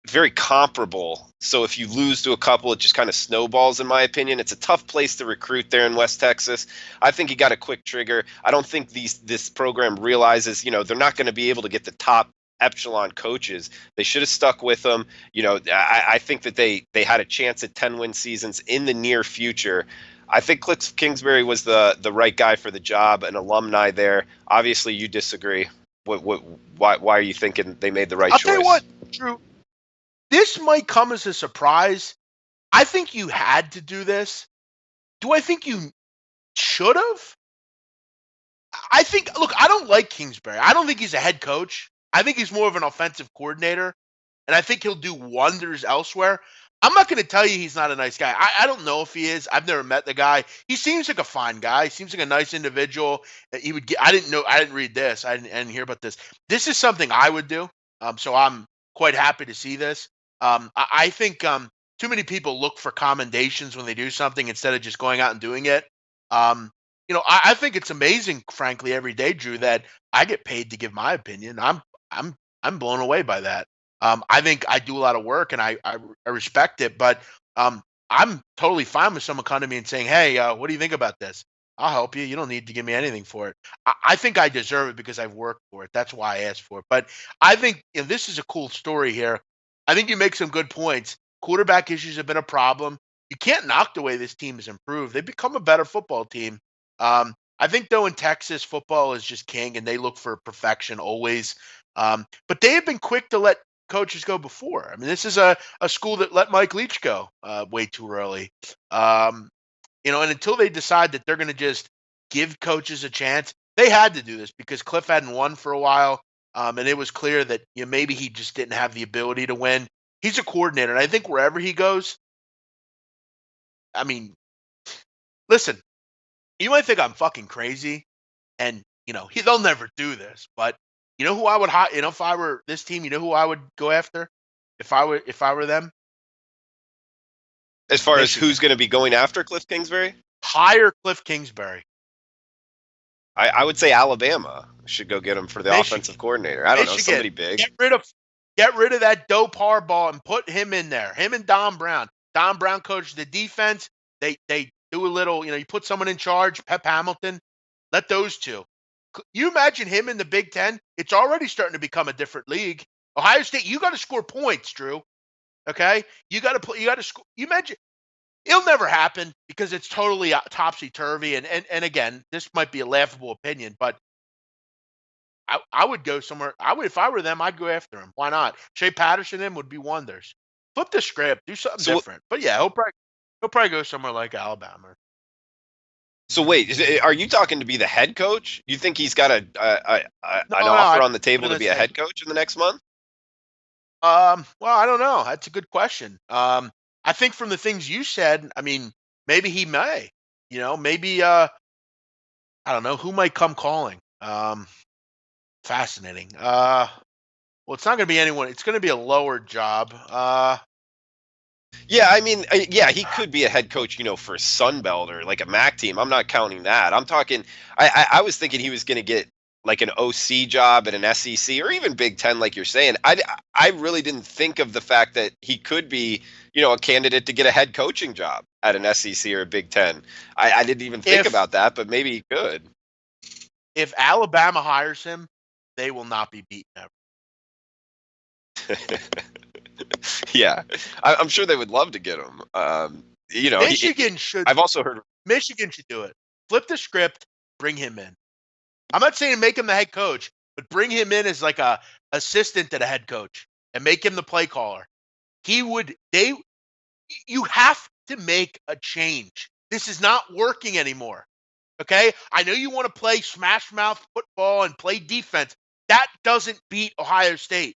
very comparable. So if you lose to a couple, it just kind of snowballs, in my opinion. It's a tough place to recruit there in West Texas. I think he got a quick trigger. I don't think this program realizes, they're not going to be able to get the top echelon coaches. They should have stuck with them. I think that they had a chance at 10-win seasons in the near future. I think Cliff Kingsbury was the right guy for the job, an alumni there. Obviously, you disagree. Why are you thinking they made the right choice? I'll tell you what, Drew. This might come as a surprise. I think you had to do this. Do I think you should have? Look, I don't like Kingsbury. I don't think he's a head coach. I think he's more of an offensive coordinator, and I think he'll do wonders elsewhere. I'm not going to tell you he's not a nice guy. I don't know if he is. I've never met the guy. He seems like a fine guy. He seems like a nice individual. He would get. I didn't read this. I didn't hear about this. This is something I would do. So I'm quite happy to see this. I think too many people look for commendations when they do something instead of just going out and doing it. I think it's amazing, frankly, every day, Drew, that I get paid to give my opinion. I'm blown away by that. I think I do a lot of work and I respect it, but I'm totally fine with someone coming to me and saying, "Hey, what do you think about this? I'll help you. You don't need to give me anything for it." I think I deserve it because I've worked for it. That's why I asked for it. But I think this is a cool story here. I think you make some good points. Quarterback issues have been a problem. You can't knock the way this team has improved. They've become a better football team. I think, though, in Texas, football is just king, and they look for perfection always. But they have been quick to let coaches go before. I mean, this is a school that let Mike Leach go way too early. And until they decide that they're going to just give coaches a chance, they had to do this because Cliff hadn't won for a while. And it was clear that maybe he just didn't have the ability to win. He's a coordinator, and I think wherever he goes, I mean, listen, you might think I'm fucking crazy, and they'll never do this. But you know who I would hire? If I were this team, you know who I would go after? If I were them, as far Michigan. as who's going to be going after Cliff Kingsbury, hire Cliff Kingsbury. I would say Alabama should go get him for the offensive coordinator. I don't know, somebody big. Get rid of that dope Harbaugh and put him in there. Him and Don Brown. Don Brown coached the defense. They do a little, you put someone in charge, Pep Hamilton. Let those two. You imagine him in the Big Ten? It's already starting to become a different league. Ohio State, you got to score points, Drew. Okay, you got to score. You imagine. It'll never happen because it's totally topsy-turvy. And again, this might be a laughable opinion, but I would go somewhere. If I were them, I'd go after him. Why not? Shea Patterson would be wonders. Flip the script, do something different. But yeah, he'll probably go somewhere like Alabama. So wait, are you talking to be the head coach? You think he's got an offer on the table to be a head coach in the next month? Well, I don't know. That's a good question. I think from the things you said, I mean, maybe he may. Maybe I don't know who might come calling. Fascinating. Well, it's not going to be anyone. It's going to be a lower job. Yeah, I mean, he could be a head coach, for Sunbelt or like a MAC team. I'm not counting that. I'm talking. I was thinking he was going to get like an OC job at an SEC or even Big Ten, like you're saying. I really didn't think of the fact that he could be, a candidate to get a head coaching job at an SEC or a Big Ten. I didn't even think If about that, but maybe he could. if Alabama hires him, they will not be beaten ever. Yeah, I'm sure they would love to get him. Michigan should. I've also heard. Michigan should do it. Flip the script, bring him in. I'm not saying make him the head coach, but bring him in as like a assistant to the head coach and make him the play caller. You have to make a change. This is not working anymore. Okay? I know you want to play smash mouth football and play defense. That doesn't beat Ohio State.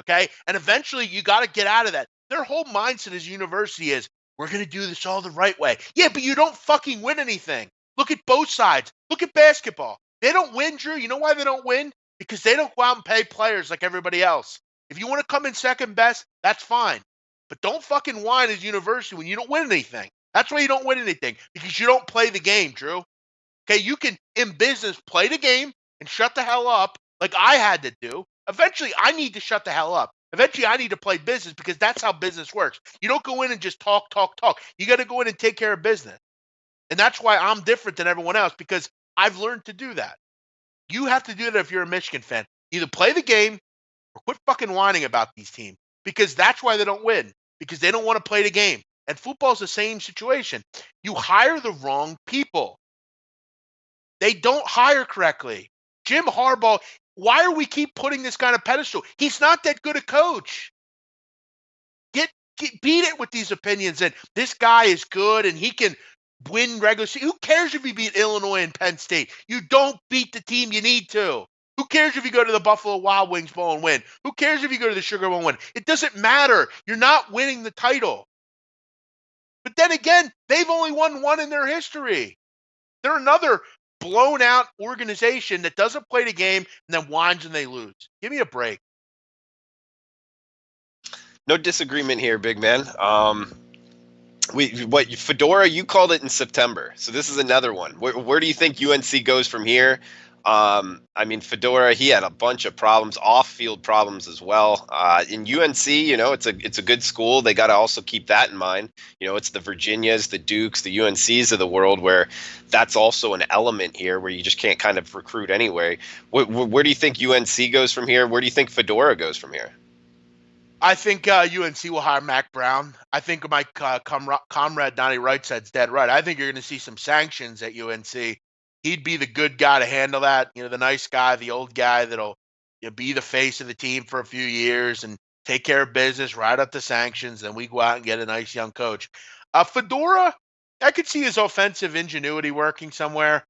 Okay? And eventually you got to get out of that. Their whole mindset as a university is, we're going to do this all the right way. Yeah, but you don't fucking win anything. Look at both sides. Look at basketball. They don't win, Drew. You know why they don't win? Because they don't go out and pay players like everybody else. If you want to come in second best, that's fine. But don't fucking whine as a university when you don't win anything. That's why you don't win anything, because you don't play the game, Drew. Okay, you can, in business, play the game and shut the hell up like I had to do. Eventually, I need to shut the hell up. Eventually, I need to play business, because that's how business works. You don't go in and just talk. You got to go in and take care of business. And that's why I'm different than everyone else, because I've learned to do that. You have to do that if you're a Michigan fan. Either play the game or quit fucking whining about these teams, because that's why they don't win, because they don't want to play the game. And football's the same situation. You hire the wrong people. They don't hire correctly. Jim Harbaugh, why are we keep putting this guy on a pedestal? He's not that good a coach. Beat it with these opinions and this guy is good and he can win regular season. Who cares if you beat Illinois and Penn State? You don't beat the team you need to. Who cares if you go to the Buffalo Wild Wings Bowl and win? Who cares if you go to the Sugar Bowl and win? It doesn't matter. You're not winning the title. But then again, they've only won one in their history. They're another blown out organization that doesn't play the game and then whines when they lose. Give me a break. No disagreement here, big man. Fedora, you called it in September, so this is another one. Where do you think UNC goes from here? Fedora, he had a bunch of problems, off-field problems as well. In UNC, it's a good school. They got to also keep that in mind. It's the Virginias, the Dukes, the UNCs of the world, where that's also an element here where you just can't kind of recruit anyway. Where do you think UNC goes from here? Where do you think Fedora goes from here? I think UNC will hire Mac Brown. I think my comrade Donnie Wright said's dead right. I think you're going to see some sanctions at UNC. He'd be the good guy to handle that. The nice guy, the old guy that'll be the face of the team for a few years and take care of business, ride up the sanctions, then we go out and get a nice young coach. Fedora, I could see his offensive ingenuity working somewhere.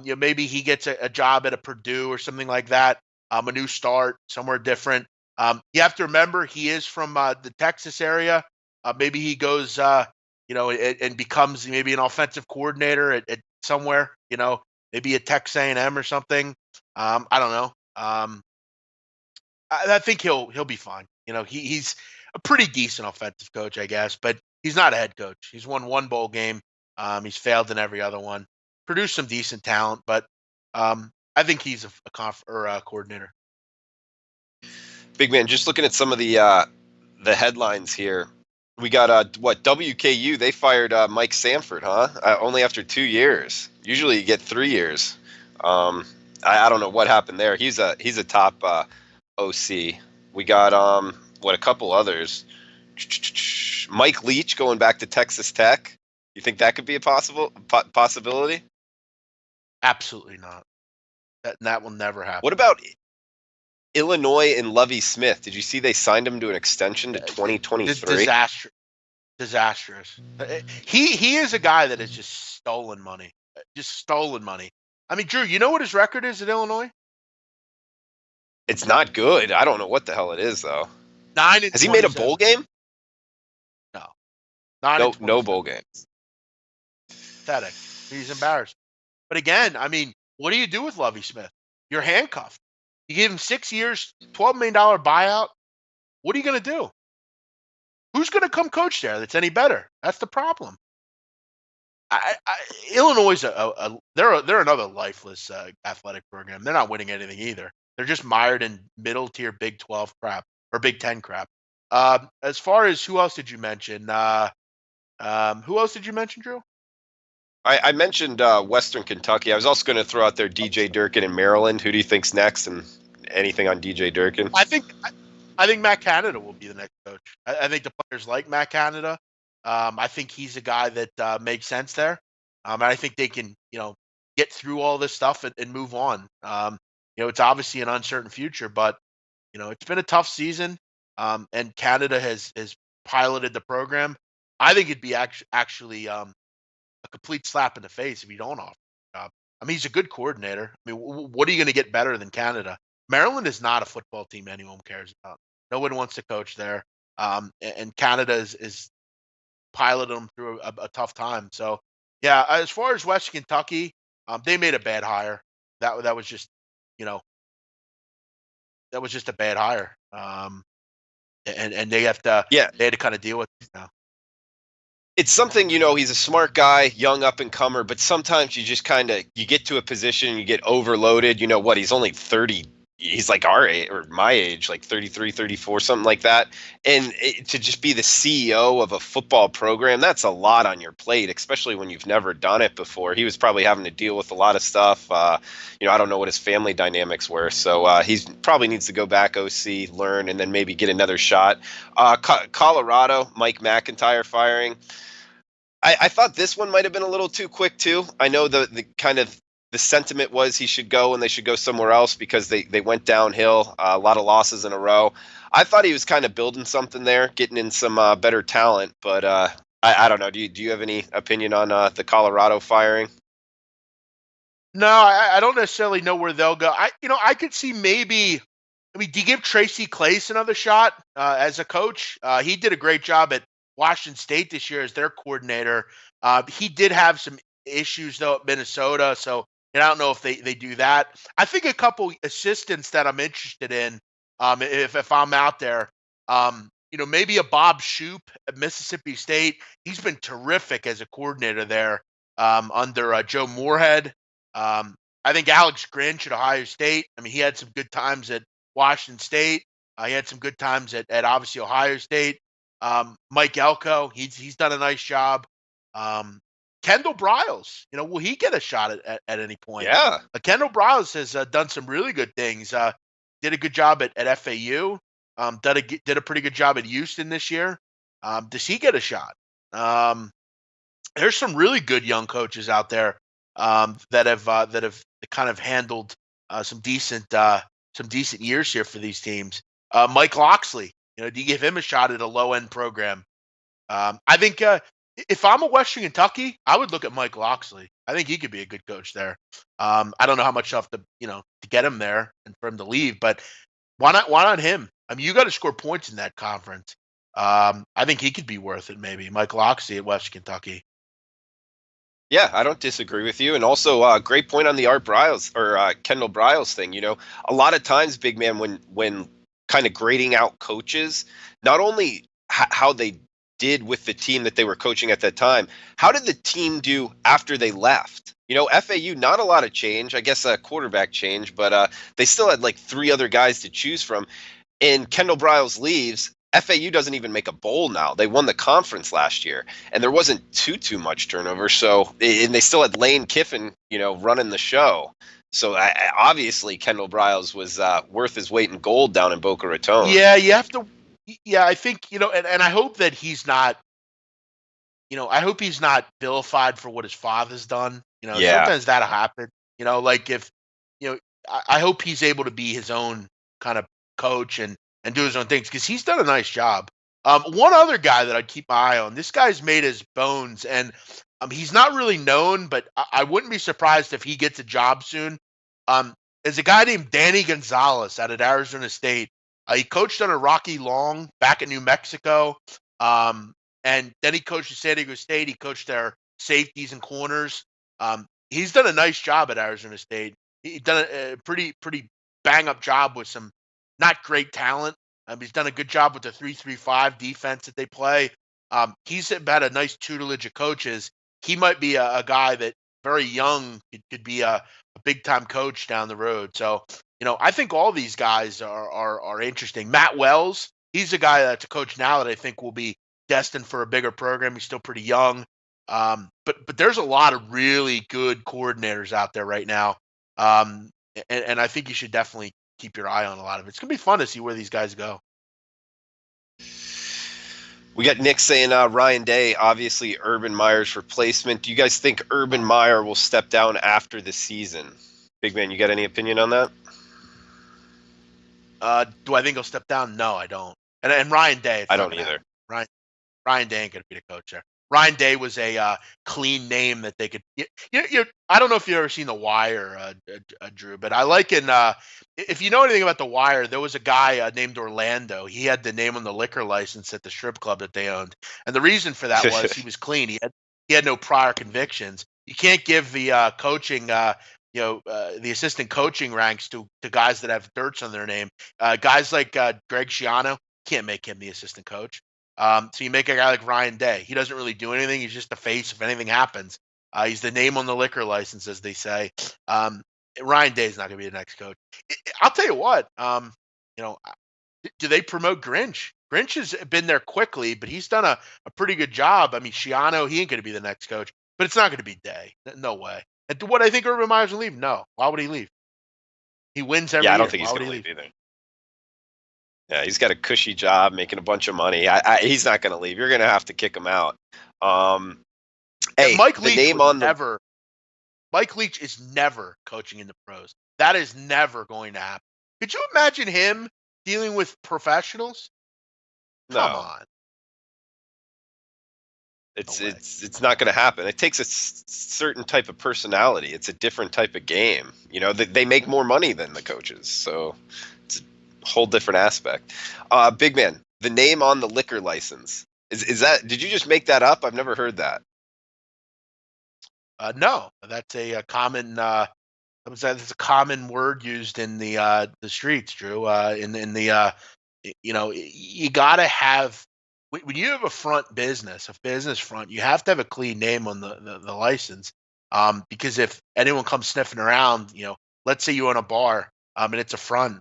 Maybe he gets a job at a Purdue or something like that, a new start, somewhere different. You have to remember he is from the Texas area. Maybe he goes, and becomes maybe an offensive coordinator at somewhere, maybe at Texas A&M or something. I don't know. I think he'll be fine. He's a pretty decent offensive coach, I guess, but he's not a head coach. He's won one bowl game. He's failed in every other one. Produced some decent talent, but I think he's a coordinator. Big man, just looking at some of the headlines here. We got WKU? They fired Mike Sanford, huh? Only after 2 years. Usually you get 3 years. I don't know what happened there. He's a top OC. We got a couple others. Mike Leach going back to Texas Tech. You think that could be a possibility? Absolutely not. That will never happen. What about Illinois and Lovie Smith? Did you see they signed him to an extension to 2023? Disastrous. He is a guy that has just stolen money. Drew, you know what his record is at Illinois? It's not good. I don't know what the hell it is though. 9-27. Has he made a bowl game? No. No bowl games. Pathetic. He's embarrassed. But again, what do you do with Lovie Smith? You're handcuffed. You give him 6 years, $12 million buyout. What are you going to do? Who's going to come coach there that's any better? That's the problem. Illinois is they're another lifeless athletic program. They're not winning anything either. They're just mired in middle tier Big 12 crap or Big 10 crap. As far as who else did you mention? Who else did you mention, Drew? I mentioned Western Kentucky. I was also going to throw out there DJ Durkin in Maryland. Who do you think's next, and anything on DJ Durkin? I think Matt Canada will be the next coach. I think the players like Matt Canada. I think he's a guy that makes sense there. And I think they can, get through all this stuff and move on. It's obviously an uncertain future, but it's been a tough season. And Canada has piloted the program. I think it'd be actually a complete slap in the face if you don't offer the job. I mean, he's a good coordinator. I mean, what are you going to get better than Canada? Maryland is not a football team anyone cares about. No one wants to coach there. And Canada is piloted them through a tough time. So, yeah, as far as West Kentucky, they made a bad hire. That was just, you know, that was just a bad hire. And they have to, Yeah, they had to kind of deal with it now. it's something, he's a smart guy, young up and comer, but sometimes you just kind of you get to a position, you get overloaded. You know what? He's only 30. He's like our age or my age, like 33, 34, something like that. And to just be the CEO of a football program, that's a lot on your plate, especially when you've never done it before. He was probably having to deal with a lot of stuff. I don't know what his family dynamics were. So he probably needs to go back OC, learn, and then maybe get another shot. Colorado, Mike McIntyre firing. I thought this one might have been a little too quick too. I know the kind of the sentiment was he should go and they should go somewhere else because they went downhill, a lot of losses in a row. I thought he was kind of building something there, getting in some better talent, but I don't know. Do you have any opinion on the Colorado firing? No, I don't necessarily know where they'll go. I could see maybe. I mean, do you give Tracy Clace another shot as a coach? He did a great job at Washington State this year as their coordinator. He did have some issues though at Minnesota, so I don't know if they do that. I think a couple assistants that I'm interested in, if I'm out there, maybe a Bob Shoop at Mississippi State. He's been terrific as a coordinator there under Joe Moorhead. I think Alex Grinch at Ohio State. I mean, he had some good times at Washington State. He had some good times at obviously Ohio State. Mike Elko, he's done a nice job. Kendall Briles, will he get a shot at any point? Yeah. Kendall Briles has done some really good things. Did a good job at FAU. Did a pretty good job at Houston this year. Does he get a shot? There's some really good young coaches out there that have kind of handled some decent years here for these teams. Mike Loxley, do you give him a shot at a low end program? I think if I'm a Western Kentucky, I would look at Mike Loxley. I think he could be a good coach there. I don't know how much stuff to get him there and for him to leave, but why not him? I mean, you got to score points in that conference. I think he could be worth it. Maybe Mike Loxley at Western Kentucky. Yeah, I don't disagree with you. And also, great point on the Art Briles or Kendall Briles thing. A lot of times, big man, when kind of grading out coaches, not only how they did with the team that they were coaching at that time, how did the team do after they left? FAU, not a lot of change, I guess a quarterback change, but they still had like three other guys to choose from. And Kendall Briles leaves. FAU doesn't even make a bowl now. They won the conference last year, and there wasn't too much turnover. So, and they still had Lane Kiffin, running the show. So obviously Kendall Briles was worth his weight in gold down in Boca Raton. Yeah, you have to. Yeah, I think and I hope that he's not. I hope he's not vilified for what his father's done. Sometimes that'll happen. Like if I hope he's able to be his own kind of coach and do his own things because he's done a nice job. One other guy that I'd keep my eye on. This guy's made his bones, and he's not really known, but I wouldn't be surprised if he gets a job soon. There's a guy named Danny Gonzalez out at Arizona State. He coached under Rocky Long back in New Mexico, and then he coached at San Diego State. He coached their safeties and corners. He's done a nice job at Arizona State. He's done a pretty bang-up job with some not great talent. He's done a good job with the 3-3-5 defense that they play. He's had a nice tutelage of coaches. he might be a guy that very young could be a big time coach down the road. So, I think all these guys are interesting. Matt Wells, he's a guy that's a coach now that I think will be destined for a bigger program. He's still pretty young. But there's a lot of really good coordinators out there right now. And I think you should definitely keep your eye on a lot of it. It's gonna be fun to see where these guys go. We got Nick saying Ryan Day, obviously Urban Meyer's replacement. Do you guys think Urban Meyer will step down after the season? Big man, you got any opinion on that? Do I think he'll step down? No, I don't. And Ryan Day, I don't either. Ryan Day ain't gonna be the coach there. Ryan Day was a clean name that they could. I don't know if you've ever seen The Wire, Drew, but I like if you know anything about The Wire, there was a guy named Orlando. He had the name on the liquor license at the strip club that they owned, and the reason for that was he was clean. He had no prior convictions. You can't give the coaching, the assistant coaching ranks to guys that have dirts on their name. Guys like Greg Schiano, can't make him the assistant coach. So you make a guy like Ryan Day. He doesn't really do anything. He's just the face if anything happens. He's the name on the liquor license, as they say. Ryan Day is not going to be the next coach. I'll tell you what. Do they promote Grinch? Grinch has been there quickly, but he's done a pretty good job. I mean, Schiano, he ain't going to be the next coach, but it's not going to be Day. No way. And do what I think Urban Meyer's will leave? No. Why would he leave? He wins every year. Yeah, I don't think he's going to leave either. Yeah, he's got a cushy job, making a bunch of money. He's not going to leave. You're going to have to kick him out. Hey, Mike Leach Mike Leach is never coaching in the pros. That is never going to happen. Could you imagine him dealing with professionals? Come on. It's not going to happen. It takes a certain type of personality. It's a different type of game. They make more money than the coaches, so it's a whole different aspect. Big man, the name on the liquor license is that? Did you just make that up? I've never heard that. No, that's a common. That's a common word used in the streets, Drew. You gotta have. When you have a business front, you have to have a clean name on the license. Because if anyone comes sniffing around, let's say you own a bar, and it's a front,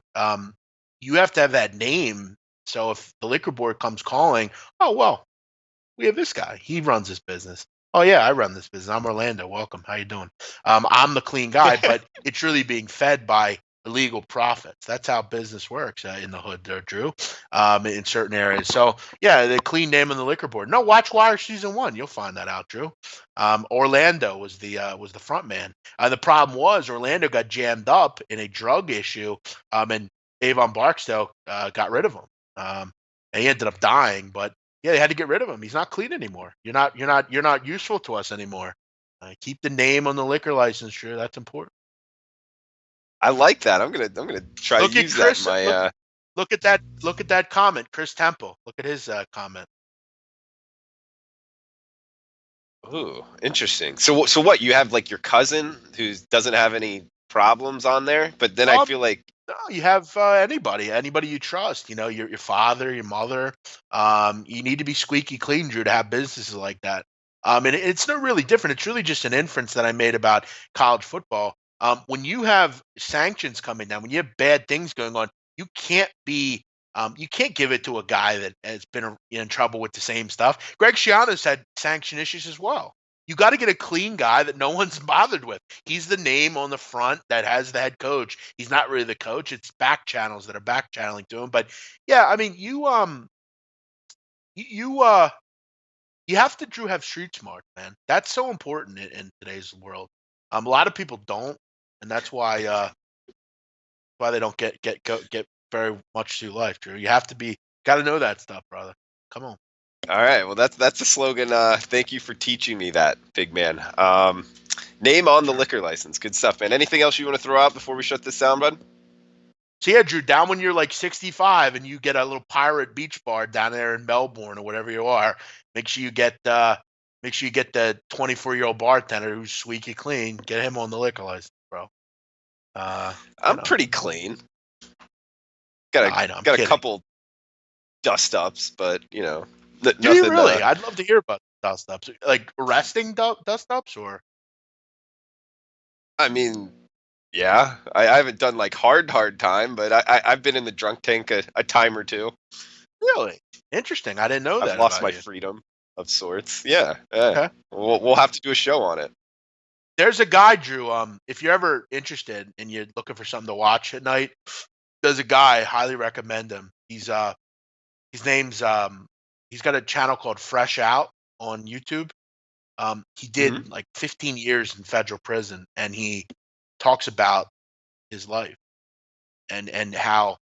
you have to have that name. So if the liquor board comes calling, oh, well, we have this guy. He runs this business. Oh yeah, I run this business. I'm Orlando. Welcome. How you doing? I'm the clean guy, but it's really being fed by illegal profits. That's how business works in the hood there, Drew, in certain areas. So yeah, the clean name on the liquor board. No, watch Wire season 1. You'll find that out, Drew. Orlando was the front man. The problem was Orlando got jammed up in a drug issue, and Avon Barksdale got rid of him. And he ended up dying, but yeah, they had to get rid of him. He's not clean anymore. You're not useful to us anymore. Keep the name on the liquor license, Drew. That's important. I like that. I'm gonna try to use Chris, that in my. Look at that comment, Chris Temple. Look at his comment. Ooh, interesting. So what? You have like your cousin who doesn't have any problems on there, but then I feel like. No, you have anybody you trust. Your father, your mother. You need to be squeaky clean, Drew, to have businesses like that. And it's not really different. It's really just an inference that I made about college football. When you have sanctions coming down, when you have bad things going on, you can't give it to a guy that has been in trouble with the same stuff. Greg Schiano's had sanction issues as well. You got to get a clean guy that no one's bothered with. He's the name on the front that has the head coach. He's not really the coach. It's back channels that are back channeling to him. But yeah, I mean, you have to, Drew, have street smart, man. That's so important in today's world. A lot of people don't, and that's why they don't get very much through life, Drew. You have to got to know that stuff, brother. Come on. All right, well that's a slogan. Thank you for teaching me that, big man. Name on the liquor license. Good stuff, man. Anything else you want to throw out before we shut this down, bud? So yeah, Drew, down when you're like 65 and you get a little pirate beach bar down there in Melbourne or whatever you are, make sure you get the 24-year-old bartender who's squeaky clean. Get him on the liquor license, bro. I'm pretty clean. Got a couple dust ups, but Do you really? I'd love to hear about it. dust ups? Like arresting dust ups, or I mean, yeah, I haven't done like hard time, but I've been in the drunk tank a time or two. really interesting? I didn't know I've that lost about my you. freedom of sorts. Yeah, yeah. Okay. We'll have to do a show on it. There's a guy, Drew. If you're ever interested and you're looking for something to watch at night, there's a guy. Highly recommend him. His name's he's got a channel called Fresh Out on YouTube. He Mhm. did like 15 years in federal prison, and he talks about his life and how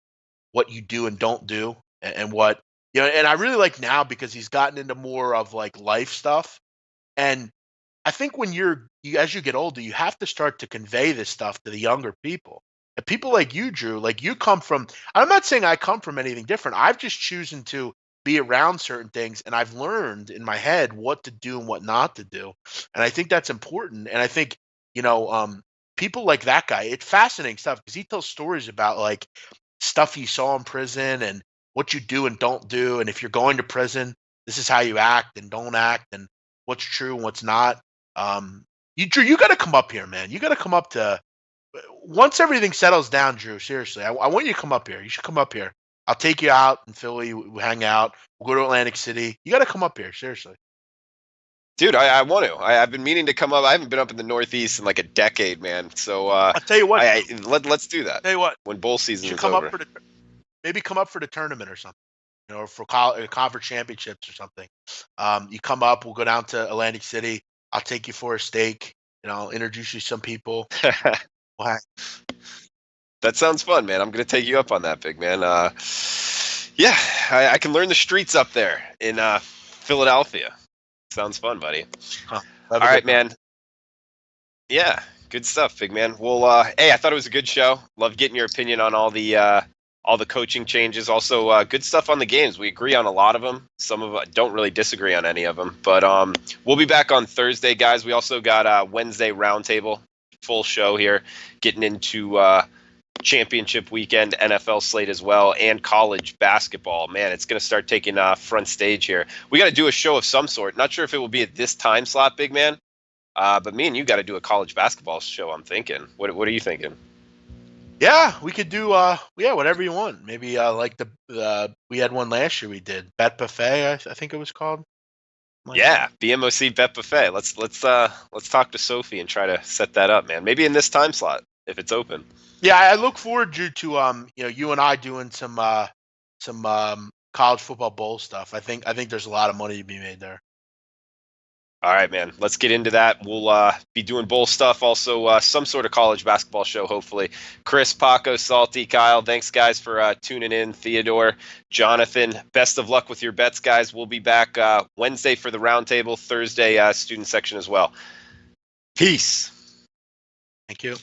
what you do and don't do, and what And I really like now because he's gotten into more of like life stuff. And I think when as you get older, you have to start to convey this stuff to the younger people. And people like you, Drew, like you come from, I'm not saying I come from anything different. I've just chosen to be around certain things, and I've learned in my head what to do and what not to do. And I think that's important. And I think, you know, people like that guy, it's fascinating stuff because he tells stories about like stuff he saw in prison and what you do and don't do. And if you're going to prison, this is how you act and don't act, and what's true and what's not. Drew, you got to come up here, man. You got to come up to once everything settles down, Drew. Seriously, I want you to come up here. You should come up here. I'll take you out in Philly. We hang out. We'll go to Atlantic City. You got to come up here. Seriously. Dude, I want to. I've been meaning to come up. I haven't been up in the Northeast in like a decade, man. So I'll tell you what. let's do that Tell you what. when bowl You season should is come up over. for maybe come up for the tournament or something. For conference championships or something. You come up. We'll go down to Atlantic City. I'll take you for a steak. I'll introduce you to some people. We'll That sounds fun, man. I'm gonna take you up on that, big man. Yeah, I can learn the streets up there in Philadelphia. Sounds fun, buddy. Huh. All right, man. Yeah, good stuff, big man. Well, hey, I thought it was a good show. Love getting your opinion on all the coaching changes. Also, good stuff on the games. We agree on a lot of them. Some of us don't really disagree on any of them. But we'll be back on Thursday, guys. We also got Wednesday roundtable, full show here, getting into championship weekend NFL slate as well, and college basketball. Man, it's going to start taking front stage here. We got to do a show of some sort. Not sure if it will be at this time slot, big man. But me and you got to do a college basketball show. I'm thinking. What are you thinking? Yeah, we could do whatever you want. Maybe like we had one last year. We did Bet Buffet. I think it was called. Yeah, BMOC Bet Buffet. Let's talk to Sophie and try to set that up, man. Maybe in this time slot if it's open. Yeah, I look forward to you and I doing some college football bowl stuff. I think there's a lot of money to be made there. All right, man. Let's get into that. We'll be doing bowl stuff. Also, some sort of college basketball show, hopefully. Chris, Paco, Salty, Kyle, thanks, guys, for tuning in. Theodore, Jonathan, best of luck with your bets, guys. We'll be back Wednesday for the roundtable, Thursday student section as well. Peace. Thank you.